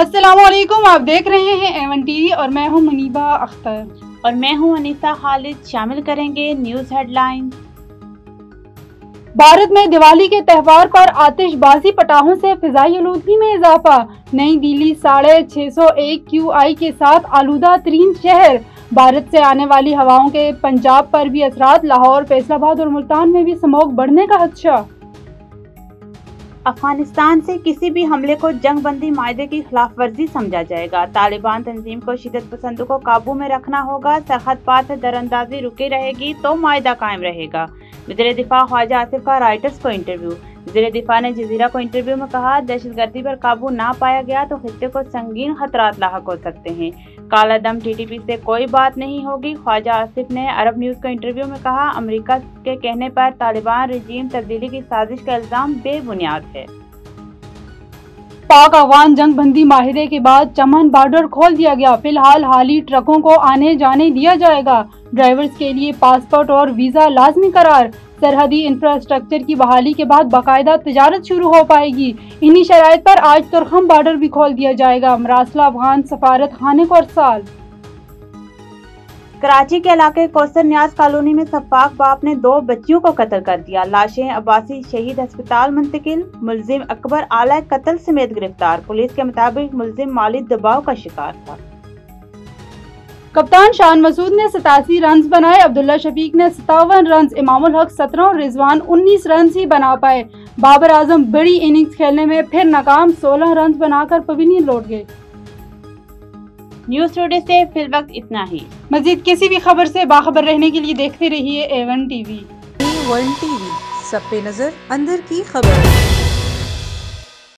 अस्सलामुअलैकुम, आप देख रहे हैं एवन टीवी और मैं हूं मुनीबा अख्तर और मैं हूं अनीसा खालिद। शामिल करेंगे न्यूज़ हेडलाइंस। भारत में दिवाली के त्यौहार पर आतिशबाजी पटाखों से फिजाई आलूदगी में इजाफा। नई दिल्ली 651 QI के साथ आलूदा तरीन शहर। भारत से आने वाली हवाओं के पंजाब पर भी असरात। लाहौर, फैसलाबाद और मुल्तान में भी स्मॉग बढ़ने का खदशा। अफगानिस्तान से किसी भी हमले को जंगबंदी मायदे की खिलाफ वर्जी समझा जाएगा। तालिबान तंजीम को शिदत पसंदों को काबू में रखना होगा। सरहद पार से दरअंदाजी रुकी रहेगी तो मायदा कायम रहेगा। वज़ीर दिफा ख्वाजा आसिफ का राइटर्स को इंटरव्यू। वज़ीर दिफा ने जजीरा को इंटरव्यू में कहा, दहशतगर्दी पर काबू ना पाया गया तो खित्ते को संगीन खतरात लाहक हो सकते हैं। काला दम TTP से कोई बात नहीं होगी। ख्वाजा आसिफ ने अरब न्यूज़ को इंटरव्यू में कहा, अमेरिका के कहने पर तालिबान रजीम तब्दीली की साजिश का इल्जाम बेबुनियाद है। पाक अफगान जंगबंदी माहिदे के बाद चमन बॉर्डर खोल दिया गया। फिलहाल हाली ट्रकों को आने जाने दिया जाएगा। ड्राइवर्स के लिए पासपोर्ट और वीजा लाजमी करार। सरहदी इंफ्रास्ट्रक्चर की बहाली के बाद बाकायदा तिजारत शुरू हो पाएगी। इन्हीं शराइत पर आज तुरखम बॉर्डर भी खोल दिया जाएगा। मरासला अफगान सफारत खाने को अरसाल। कराची के इलाके कौसर न्याज कॉलोनी में सफाक बाप ने 2 बच्चियों को कत्ल कर दिया। लाशें अब्बासी शहीद अस्पताल मुंतकिल। मुलजिम अकबर आला कत्ल समेत गिरफ्तार। पुलिस के मुताबिक मुलजिम माली दबाव का शिकार था। कप्तान शान मसूद ने 87 रन बनाए। अब्दुल्ला शफीक ने 57 रन, इमामुल हक 17 और रिजवान 19 रन ही बना पाए। बाबर आजम बड़ी इनिंग्स खेलने में फिर नाकाम, 16 रन बनाकर पवेलियन लौट गए। न्यूज़ टुडे से फिलवक्त इतना ही। मजीद किसी भी खबर से बाखबर रहने के लिए देखते रहिए A1 TV। A1 TV, सब पे नजर, अंदर की खबर।